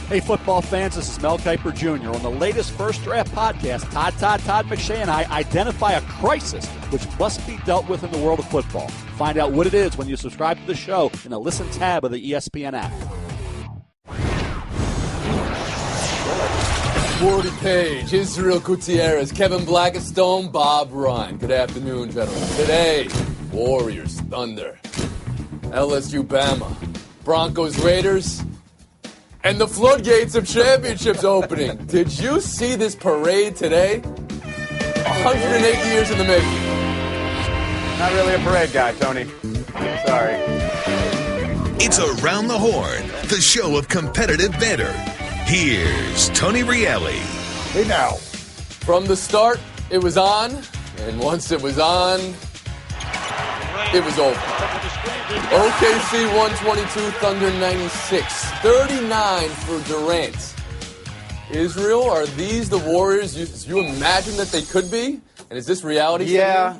Hey, football fans, this is Mel Kiper Jr. On the latest First Draft podcast, Todd McShay and I identify a crisis which must be dealt with in the world of football. Find out what it is when you subscribe to the show in the Listen tab of the ESPN app. Woody Page, Israel Gutierrez, Kevin Blackistone, Bob Ryan. Good afternoon, gentlemen. Today, Warriors, Thunder, LSU, Bama, Broncos, Raiders, and the floodgates of championships opening. Did you see this parade today? 108 years in the making. Not really a parade guy, Tony. Sorry. It's Around the Horn, the show of competitive banter. Here's Tony Reale. Hey now. From the start, it was on, and once it was on, it was over. OKC 122, Thunder 96. 39 for Durant. Israel, are these the Warriors you imagine that they could be? And is this reality? Yeah.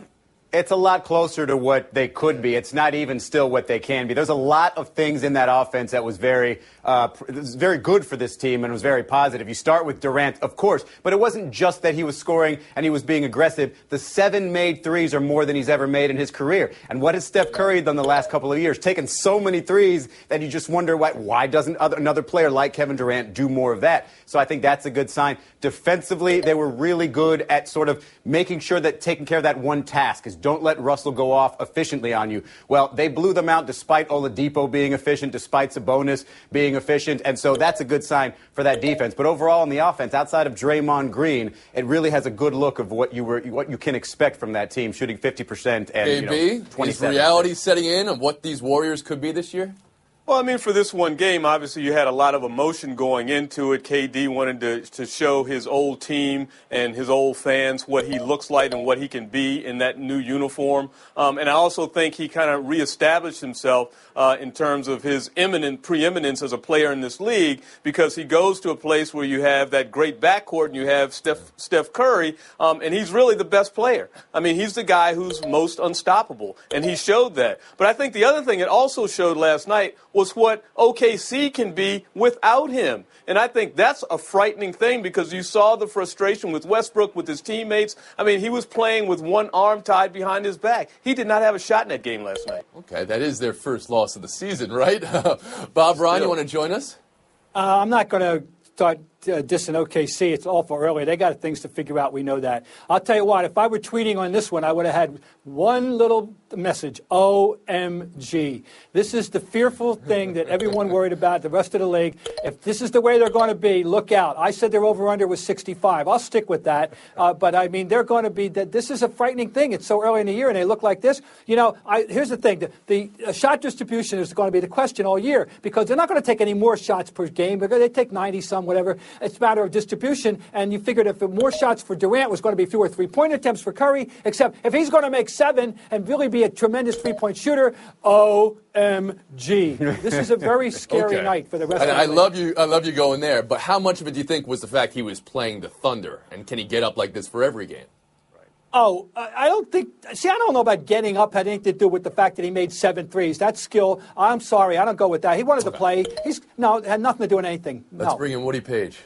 It's a lot closer to what they could be. It's not even still what they can be. There's a lot of things in that offense that was very good for this team and was very positive. You start with Durant, of course, but it wasn't just that he was scoring and he was being aggressive. The 7 made threes are more than he's ever made in his career. And what has Steph Curry done the last couple of years? Taken so many threes that you just wonder why doesn't another player like Kevin Durant do more of that? So I think that's a good sign. Defensively, they were really good at sort of making sure that taking care of that one task is don't let Russell go off efficiently on you. Well, they blew them out despite Oladipo being efficient, despite Sabonis being efficient, and so that's a good sign for that defense. But overall on the offense, outside of Draymond Green, it really has a good look of what you can expect from that team, shooting 50% and KB, is reality setting in of what these Warriors could be this year? Well, I mean, for this one game, obviously you had a lot of emotion going into it. KD wanted to show his old team and his old fans what he looks like and what he can be in that new uniform. And I also think he kind of reestablished himself in terms of his preeminence as a player in this league, because he goes to a place where you have that great backcourt and you have Steph Curry, and he's really the best player. I mean, he's the guy who's most unstoppable, and he showed that. But I think the other thing it also showed last night was what OKC can be without him. And I think that's a frightening thing, because you saw the frustration with Westbrook, with his teammates. I mean, he was playing with one arm tied behind his back. He did not have a shot in that game last night. Okay, that is their first loss of the season, right? Bob Ryan, you want to join us? I'm not going to start dissing OKC. It's awful early. They got things to figure out. We know that. I'll tell you what, if I were tweeting on this one, I would have had one little message, OMG. This is the fearful thing that everyone worried about, the rest of the league. If this is the way they're going to be, look out. I said their over-under was 65. I'll stick with that. But, I mean, they're going to be – this is a frightening thing. It's so early in the year, and they look like this. You know, here's the thing. The shot distribution is going to be the question all year, because they're not going to take any more shots per game, because they take 90-some, whatever. It's a matter of distribution, and you figured if more shots for Durant was going to be fewer three-point attempts for Curry, except if he's going to make 7 and really be a tremendous three-point shooter, OMG. This is a very scary night for the rest of the league. I love you going there, but how much of it do you think was the fact he was playing the Thunder, and can he get up like this for every game? Oh, I don't think – see, I don't know about getting up had anything to do with the fact that he made 7 threes. That's skill. I'm sorry. I don't go with that. He wanted to play. It had nothing to do with anything. Let's bring in Woody Page.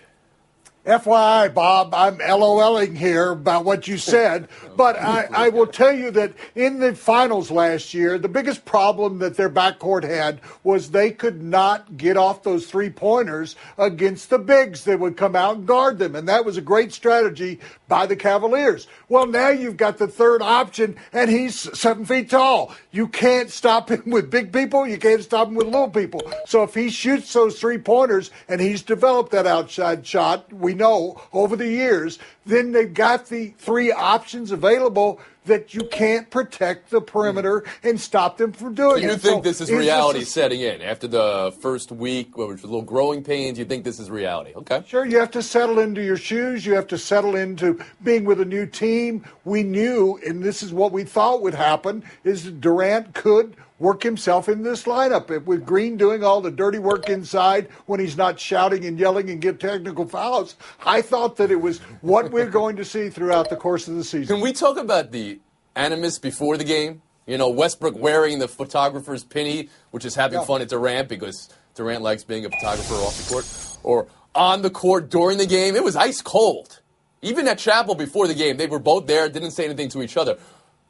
FYI, Bob, I'm LOLing here about what you said, but I will tell you that in the finals last year, the biggest problem that their backcourt had was they could not get off those three-pointers against the bigs that would come out and guard them, and that was a great strategy by the Cavaliers. Well, now you've got the third option, and he's 7 feet tall. You can't stop him with big people. You can't stop him with little people. So if he shoots those three-pointers and he's developed that outside shot, we know over the years, then they've got the 3 options available that you can't protect the perimeter and stop them from doing it. You think this is reality setting in after the first week, where was a little growing pains? You think this is reality? Okay. Sure, you have to settle into your shoes. You have to settle into being with a new team. We knew, and this is what we thought would happen, is Durant could work himself in this lineup. With Green doing all the dirty work inside when he's not shouting and yelling and get technical fouls, I thought that it was what we're going to see throughout the course of the season. Can we talk about the animus before the game? You know, Westbrook wearing the photographer's penny, which is having fun at Durant because Durant likes being a photographer off the court. or on the court during the game. It was ice cold. Even at Chapel before the game, they were both there, didn't say anything to each other.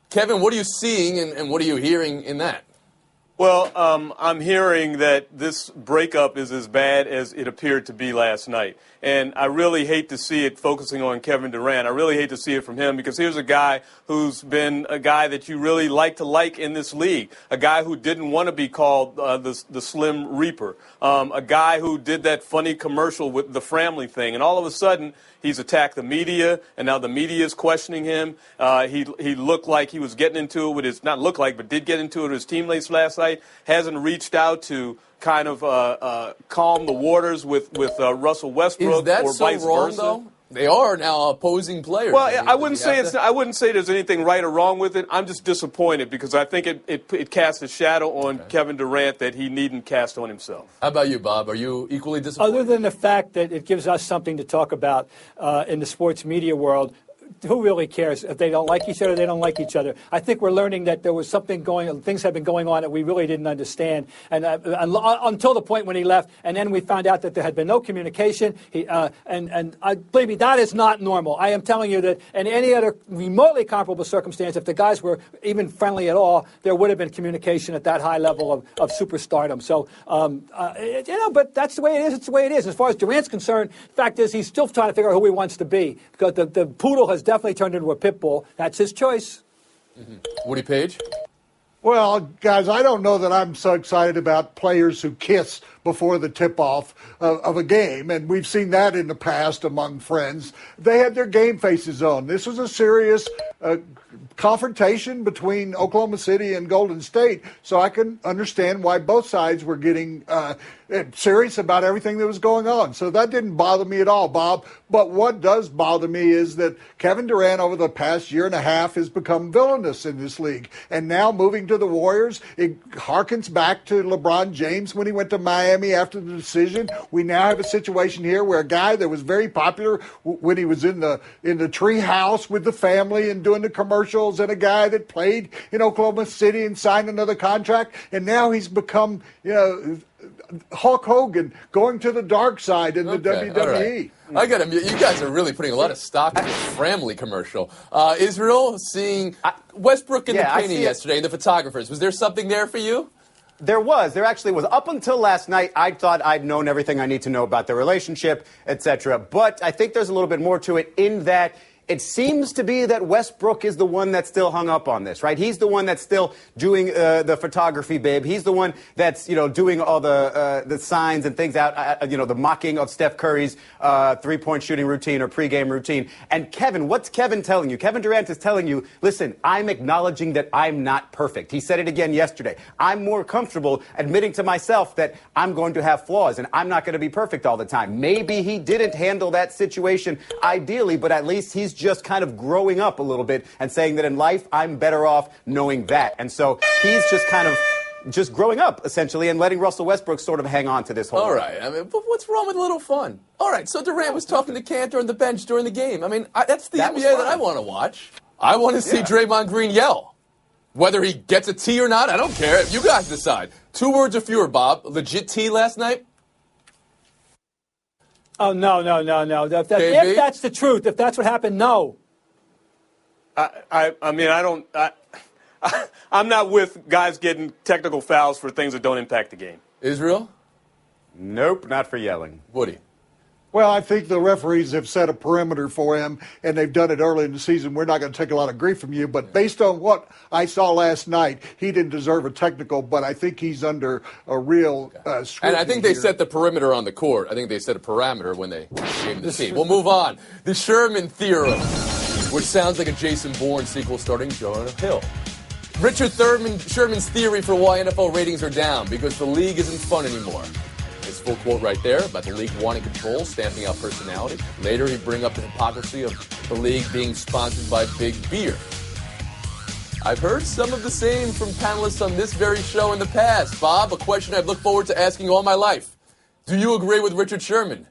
Kevin, what are you seeing and what are you hearing in that? Well, I'm hearing that this breakup is as bad as it appeared to be last night. And I really hate to see it focusing on Kevin Durant. I really hate to see it from him because here's a guy who's been a guy that you really like in this league, a guy who didn't want to be called the Slim Reaper, a guy who did that funny commercial with the Framley thing. And all of a sudden, he's attacked the media, and now the media is questioning him. He looked like he was getting into it with his, not look like, but did get into it with his teammates last night. Hasn't reached out to kind of calm the waters with Russell Westbrook. Is that or so vice wrong, versa. though? They are now opposing players. Well, I wouldn't say there's anything right or wrong with it. I'm just disappointed because I think it casts a shadow on Kevin Durant that he needn't cast on himself. How about you, Bob? Are you equally disappointed? Other than the fact that it gives us something to talk about in the sports media world, who really cares if they don't like each other? They don't like each other. I think we're learning that there was something things have been going on that we really didn't understand, and until the point when he left, and then we found out that there had been no communication. Believe me, that is not normal. I am telling you that in any other remotely comparable circumstance, if the guys were even friendly at all, there would have been communication at that high level of superstardom. So, but that's the way it is. It's the way it is. As far as Durant's concerned, the fact is he's still trying to figure out who he wants to be because the poodle has definitely turned into a pit bull. That's his choice. Mm-hmm. Woody Page? Well, guys, I don't know that I'm so excited about players who kiss before the tip-off of a game, and we've seen that in the past among friends. They had their game faces on. This was a serious confrontation between Oklahoma City and Golden State, so I can understand why both sides were getting serious about everything that was going on. So that didn't bother me at all, Bob. But what does bother me is that Kevin Durant over the past year and a half has become villainous in this league. And now moving to the Warriors, it harkens back to LeBron James when he went to Miami after the decision. We now have a situation here where a guy that was very popular when he was in the tree house with the family and doing the commercials, and a guy that played in Oklahoma City and signed another contract, and now he's become, Hulk Hogan going to the dark side in the WWE. I got to. You guys are really putting a lot of stock in this Framley commercial. Israel, seeing Westbrook and the painting yesterday, and the photographers. Was there something there for you? There actually was. Up until last night, I thought I'd known everything I need to know about their relationship, etc. But I think there's a little bit more to it in that it seems to be that Westbrook is the one that's still hung up on this, right? He's the one that's still doing the photography bib. He's the one that's, doing all the signs and things out, the mocking of Steph Curry's three-point shooting routine or pregame routine. And Kevin, what's Kevin telling you? Kevin Durant is telling you, listen, I'm acknowledging that I'm not perfect. He said it again yesterday. I'm more comfortable admitting to myself that I'm going to have flaws and I'm not going to be perfect all the time. Maybe he didn't handle that situation ideally, but at least he's just kind of growing up a little bit and saying that in life, I'm better off knowing that. And so he's just kind of just growing up, essentially, and letting Russell Westbrook sort of hang on to this whole All right. I mean, but what's wrong with a little fun? All right, so Durant was talking to Cantor on the bench during the game. I mean, that's the NBA that I want to watch. I want to see Draymond Green yell. Whether he gets a T or not, I don't care. You guys decide. 2 words or fewer, Bob. Legit T last night? Oh, no. If that's the truth, if that's what happened, no. I'm not with guys getting technical fouls for things that don't impact the game. Israel? Nope, not for yelling. Woody? Well, I think the referees have set a perimeter for him, and they've done it early in the season. We're not going to take a lot of grief from you, but based on what I saw last night, he didn't deserve a technical, but I think he's under a real scrutiny. And I think they here. set the perimeter on the court. I think they set a parameter when they gave the team. We'll move on. The Sherman Theorem, which sounds like a Jason Bourne sequel starring Jonah Hill. Richard Sherman's theory for why NFL ratings are down, because the league isn't fun anymore. His full quote right there about the league wanting control, stamping out personality. Later, he'd bring up the hypocrisy of the league being sponsored by Big Beer. I've heard some of the same from panelists on this very show in the past. Bob, a question I've looked forward to asking all my life. Do you agree with Richard Sherman?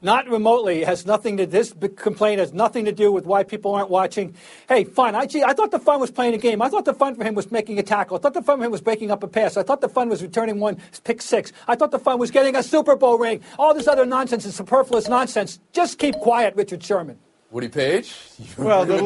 Not remotely. It has nothing to, this complaint has nothing to do with why people aren't watching. Hey, fun. I thought the fun was playing a game. I thought the fun for him was making a tackle. I thought the fun for him was breaking up a pass. I thought the fun was returning one pick six. I thought the fun was getting a Super Bowl ring. All this other nonsense is superfluous nonsense. Just keep quiet, Richard Sherman. Woody Page? Well, the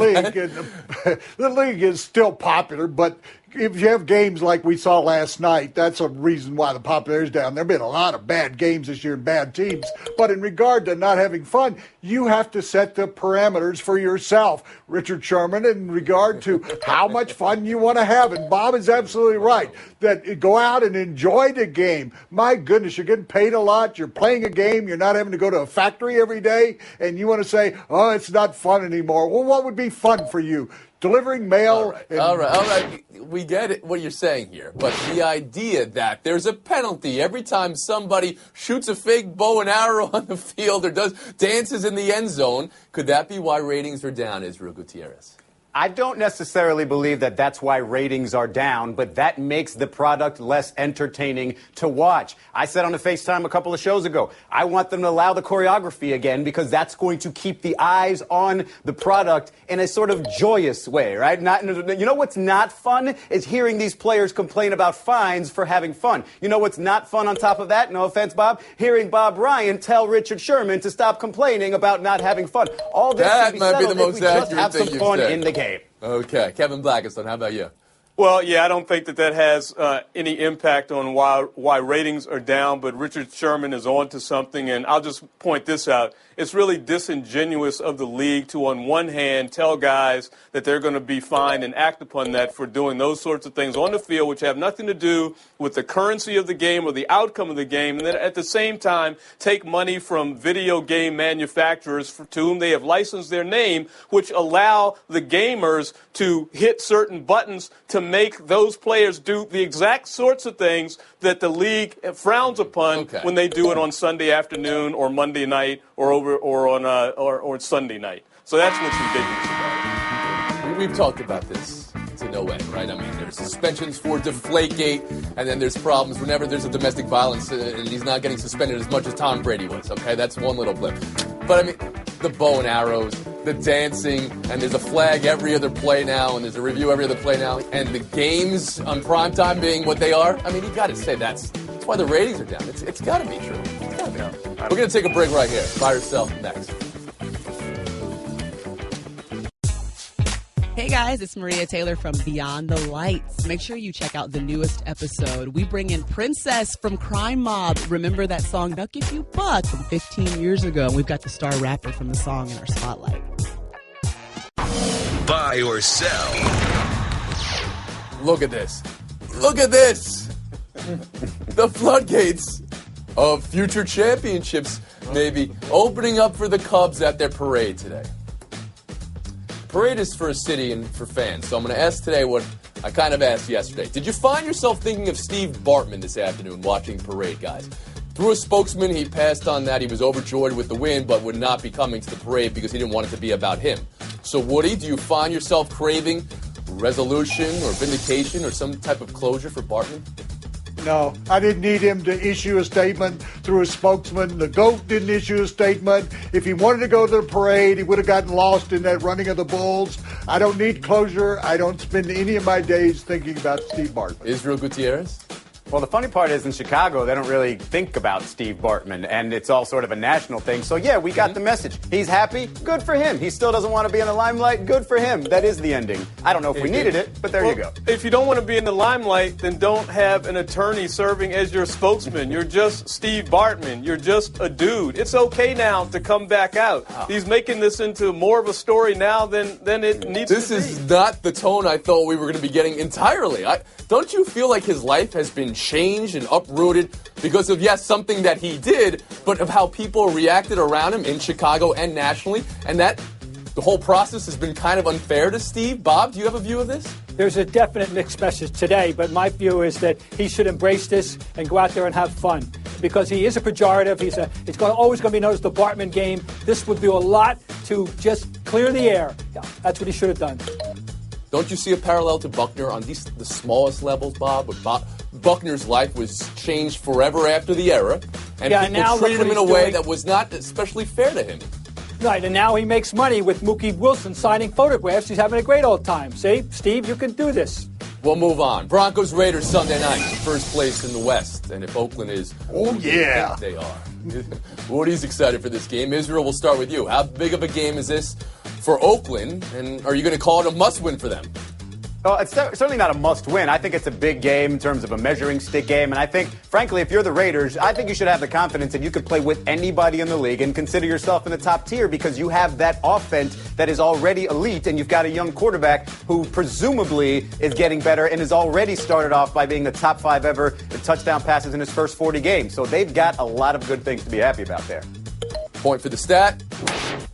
league is still popular, but if you have games like we saw last night, that's a reason why the popularity is down. There have been a lot of bad games this year and bad teams. But in regard to not having fun, you have to set the parameters for yourself, Richard Sherman, in regard to how much fun you want to have. And Bob is absolutely right that go out and enjoy the game. My goodness, you're getting paid a lot. You're playing a game. You're not having to go to a factory every day. And you want to say, oh, it's not fun anymore. Well, what would be fun for you? Delivering mail. All right. We get it, what you're saying here. But the idea that there's a penalty every time somebody shoots a fake bow and arrow on the field or does dances in the end zone, could that be why ratings are down, Israel Gutierrez? I don't necessarily believe that that's why ratings are down, but that makes the product less entertaining to watch. I said on the FaceTime a couple of shows ago, I want them to allow the choreography again because that's going to keep the eyes on the product in a sort of joyous way, right? You know what's not fun is hearing these players complain about fines for having fun. You know what's not fun on top of that? No offense, Bob. Hearing Bob Ryan tell Richard Sherman to stop complaining about not having fun. All this that might be the most accurate just have thing some you've fun said. in the game. Okay. Kevin Blackistone, how about you? Well, yeah, I don't think that has any impact on why ratings are down, but Richard Sherman is on to something, and I'll just point this out. It's really disingenuous of the league to, on one hand, tell guys that they're going to be fined and act upon that for doing those sorts of things on the field, which have nothing to do with the currency of the game or the outcome of the game, and then at the same time take money from video game manufacturers to whom they have licensed their name, which allow the gamers to hit certain buttons to make those players do the exact sorts of things that the league frowns upon when they do it on Sunday afternoon or Monday night or on Sunday night. So that's what's ridiculous about it. We've talked about this to no end, right? I mean, there's suspensions for Deflategate, and then there's problems whenever there's a domestic violence, and he's not getting suspended as much as Tom Brady was, okay? That's one little blip. But, I mean, the bow and arrows, the dancing, and there's a flag every other play now, and there's a review every other play now, and the games on primetime being what they are, I mean, you got to say that's why the ratings are down. It's got to be true. It's got to be. We're going to take a break right here. Buy yourself next. Hey guys, it's Maria Taylor from Beyond the Lights. Make sure you check out the newest episode. We bring in Princess from Crime Mob. Remember that song, They'll Give You Buck, from 15 years ago. And we've got the star rapper from the song in our spotlight. Buy or sell. Look at this. Look at this. The floodgates of future championships maybe opening up for the Cubs at their parade today. Parade is for a city and for fans, so I'm going to ask today what I kind of asked yesterday. Did you find yourself thinking of Steve Bartman this afternoon watching Parade, guys? Through a spokesman, he passed on that he was overjoyed with the win, but would not be coming to the parade because he didn't want it to be about him. So, Woody, do you find yourself craving resolution or vindication or some type of closure for Bartman? No, I didn't need him to issue a statement through a spokesman. The GOAT didn't issue a statement. If he wanted to go to the parade, he would have gotten lost in that running of the bulls. I don't need closure. I don't spend any of my days thinking about Steve Bartman. Israel Gutierrez? Well, the funny part is in Chicago, they don't really think about Steve Bartman, and it's all sort of a national thing. So, yeah, we got the message. He's happy. Good for him. He still doesn't want to be in the limelight. Good for him. That is the ending. I don't know if we needed it, but there you go. If you don't want to be in the limelight, then don't have an attorney serving as your spokesman. You're just Steve Bartman. You're just a dude. It's okay now to come back out. He's making this into more of a story now than it needs to be. This is not the tone I thought we were going to be getting entirely. Don't you feel like his life has been changed and uprooted because of, yes, something that he did, but of how people reacted around him in Chicago and nationally, and that the whole process has been kind of unfair to Steve? Bob, do you have a view of this? There's a definite mixed message today, but my view is that he should embrace this and go out there and have fun because he is a pejorative. It's always going to be known as the Bartman game. This would do a lot to just clear the air. Yeah, that's what he should have done. Don't you see a parallel to Buckner on the smallest levels, Bob? Buckner's life was changed forever after the era, and Yeah, people now treated look him in what a he's way doing. that was not especially fair to him. Right, and now he makes money with Mookie Wilson signing photographs. He's having a great old time. See, Steve, you can do this. We'll move on. Broncos-Raiders Sunday night, first place in the West. And if Oakland is Oh, yeah. they are. Woody's excited for this game. Israel, we'll start with you. How big of a game is this for Oakland? And are you going to call it a must-win for them? Well, it's certainly not a must-win. I think it's a big game in terms of a measuring stick game. And I think, frankly, if you're the Raiders, I think you should have the confidence that you could play with anybody in the league and consider yourself in the top tier because you have that offense that is already elite and you've got a young quarterback who presumably is getting better and has already started off by being the top 5 ever in touchdown passes in his first 40 games. So they've got a lot of good things to be happy about there. Point for the stat,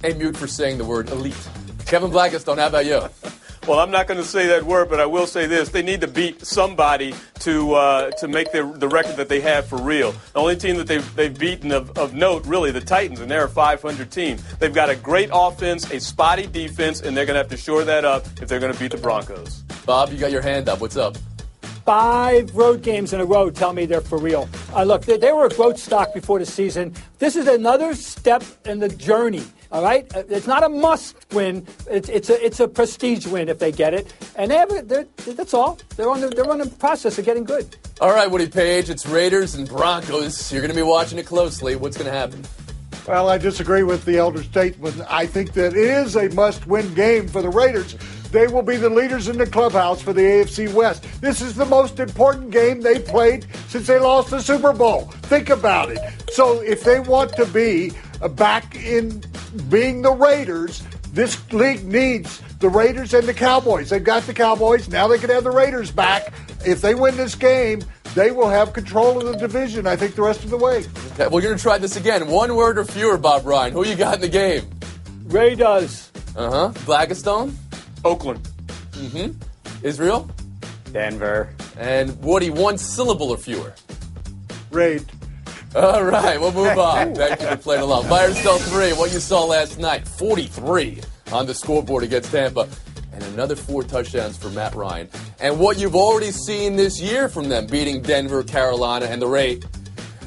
and mute for saying the word elite. Kevin Blackistone, how about you? Well, I'm not going to say that word, but I will say this. They need to beat somebody to make the record that they have for real. The only team that they've beaten of note, really, the Titans, and they're a 500 team. They've got a great offense, a spotty defense, and they're going to have to shore that up if they're going to beat the Broncos. Bob, you got your hand up. What's up? 5 road games in a row tell me they're for real. Look, they were a growth stock before the season. This is another step in the journey. All right, it's not a must win. It's a prestige win if they get it, and that's all. They're on the process of getting good. All right, Woody Page, it's Raiders and Broncos. You're going to be watching it closely. What's going to happen? Well, I disagree with the elder statesman. I think that it is a must-win game for the Raiders. They will be the leaders in the clubhouse for the AFC West. This is the most important game they played since they lost the Super Bowl. Think about it. So if they want to be back in being the Raiders, this league needs the Raiders and the Cowboys. They've got the Cowboys. Now they can have the Raiders back. If they win this game, they will have control of the division, I think, the rest of the way. Okay, we're going to try this again. One word or fewer, Bob Ryan. Who you got in the game? Ray does. Blackistone? Oakland. Israel? Denver. And Woody, one syllable or fewer? Raid. All right, we'll move on. Thank you for playing along. Myers fell 3, what you saw last night, 43 on the scoreboard against Tampa. And another 4 touchdowns for Matt Ryan. And what you've already seen this year from them, beating Denver, Carolina, and the Raiders.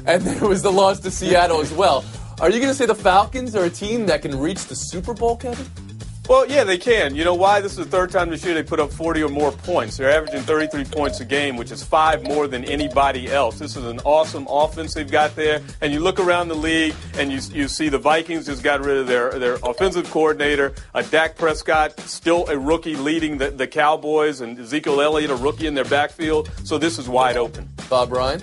And there was the loss to Seattle as well. Are you going to say the Falcons are a team that can reach the Super Bowl, Kevin? Well, yeah, they can. You know why? This is the third time this year they put up 40 or more points. They're averaging 33 points a game, which is 5 more than anybody else. This is an awesome offense they've got there. And you look around the league, and you see the Vikings just got rid of their offensive coordinator. Dak Prescott, still a rookie, leading the Cowboys, and Ezekiel Elliott, a rookie in their backfield. So this is wide open. Bob Ryan?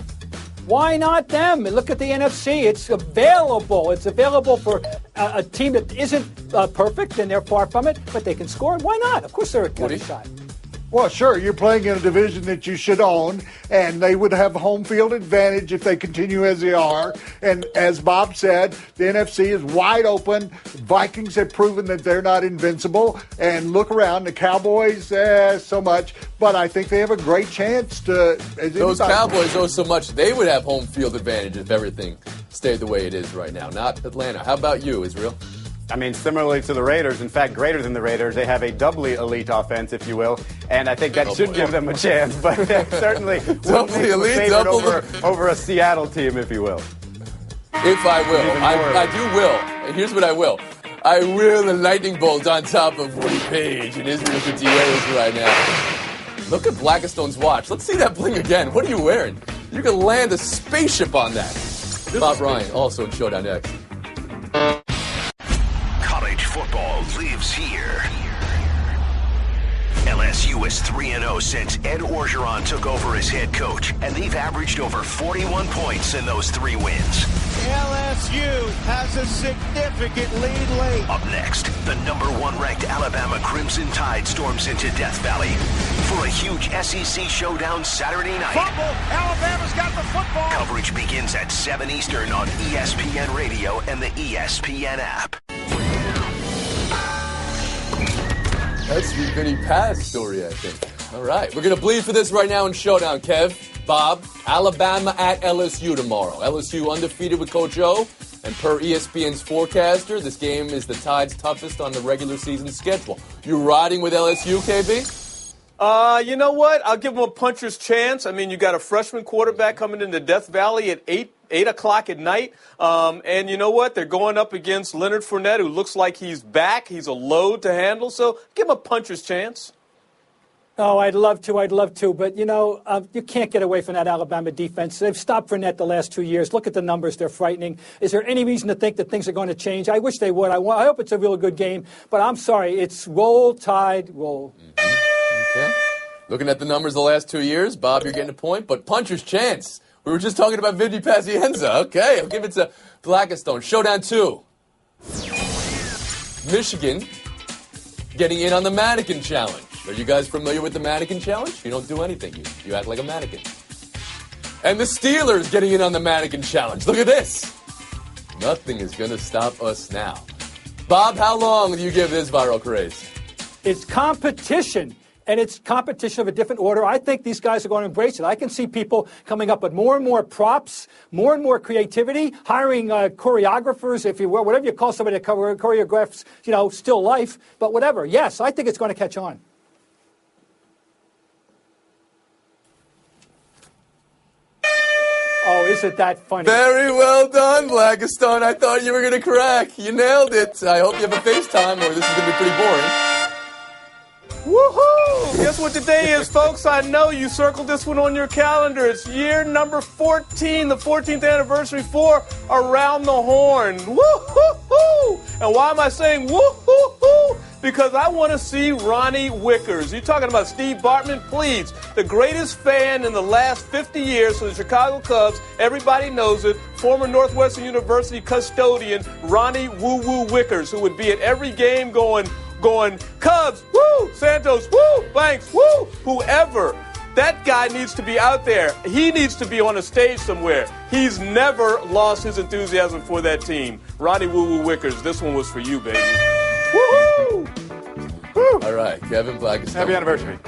Why not them? And look at the NFC. It's available. It's available for a team that isn't perfect, and they're far from it, but they can score. Why not? Of course they're a good shot. Well, sure, you're playing in a division that you should own, and they would have home field advantage if they continue as they are. And as Bob said, the NFC is wide open. Vikings have proven that they're not invincible. And look around, the Cowboys, so much. But I think they have a great chance to... Those Cowboys owe so much, they would have home field advantage if everything stayed the way it is right now, not Atlanta. How about you, Israel? I mean, similarly to the Raiders, in fact, greater than the Raiders, they have a doubly elite offense, if you will, and I think that should give them a chance. But certainly, doubly elite, over a Seattle team, if you will. If I will, I do will. Here's what I will. I will a lightning bolt on top of Woody Page and Israel Gutierrez right now. Look at Blackistone's watch. Let's see that bling again. What are you wearing? You can land a spaceship on that. Bob Ryan, also in Showdown X. Football lives here. LSU is 3-0 since Ed Orgeron took over as head coach, and they've averaged over 41 points in those 3 wins. LSU has a significant lead late. Up next, the number 1 ranked Alabama Crimson Tide storms into Death Valley for a huge SEC showdown Saturday night. Fumble! Alabama's got the football! Coverage begins at 7 Eastern on ESPN Radio and the ESPN app. That's the Vinny Paz story, I think. All right, we're going to bleed for this right now in Showdown, Kev. Bob, Alabama at LSU tomorrow. LSU undefeated with Coach O, and per ESPN's forecaster, this game is the Tide's toughest on the regular season schedule. You riding with LSU, KB? You know what? I'll give them a puncher's chance. I mean, you got a freshman quarterback coming into Death Valley at 8 o'clock at night. And you know what? They're going up against Leonard Fournette, who looks like he's back. He's a load to handle. So give him a puncher's chance. Oh, I'd love to. But, you can't get away from that Alabama defense. They've stopped Fournette the last 2 years. Look at the numbers. They're frightening. Is there any reason to think that things are going to change? I wish they would. I hope it's a real good game. But I'm sorry. It's roll, tide, roll. Okay. Looking at the numbers the last 2 years, Bob, you're getting a point. But puncher's chance. We were just talking about Vinny Pazienza. Okay, I'll give it to Blackistone. Showdown 2. Michigan getting in on the mannequin challenge. Are you guys familiar with the mannequin challenge? You don't do anything. You act like a mannequin. And the Steelers getting in on the mannequin challenge. Look at this. Nothing is going to stop us now. Bob, how long do you give this viral craze? It's competition. And it's competition of a different order. I think these guys are going to embrace it. I can see people coming up with more and more props, more and more creativity, hiring choreographers, if you will, whatever you call somebody that choreographs, still life, but whatever. Yes, I think it's going to catch on. Oh, isn't that funny? Very well done, Blackistone. I thought you were going to crack. You nailed it. I hope you have a FaceTime or this is going to be pretty boring. Woohoo! Guess what today is, folks? I know you circled this one on your calendar. It's year number 14, the 14th anniversary for Around the Horn. Woo-hoo-hoo! And why am I saying woo-hoo-hoo? Because I want to see Ronnie Wickers. You're talking about Steve Bartman? Please. The greatest fan in the last 50 years for the Chicago Cubs. Everybody knows it. Former Northwestern University custodian Ronnie Woo-Woo Wickers, who would be at every game going Cubs, woo, Santos, woo, Banks, woo, whoever. That guy needs to be out there. He needs to be on a stage somewhere. He's never lost his enthusiasm for that team. Ronnie Woo-Woo Wickers, this one was for you, baby. Woo-hoo! Woo. All right, Kevin Blackistone. Happy anniversary.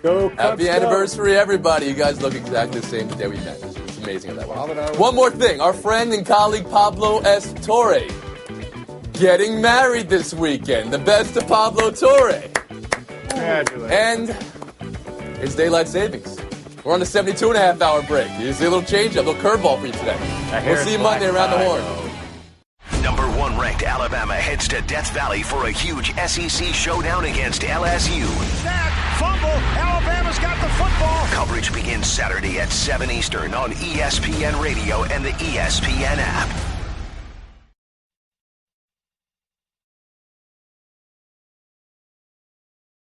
Go Cubs, Happy go. anniversary, everybody. You guys look exactly the same today we met. It's amazing how that works. One more thing. Our friend and colleague Pablo S. Torre getting married this weekend. The best of Pablo Torre. Congratulations. And it's daylight savings. We're on a 72.5-hour break. Here's a little change, a little curveball for you today. We'll see you Monday around the horn. Number 1 ranked Alabama heads to Death Valley for a huge SEC showdown against LSU. Snap, fumble, Alabama's got the football. Coverage begins Saturday at 7 Eastern on ESPN Radio and the ESPN app.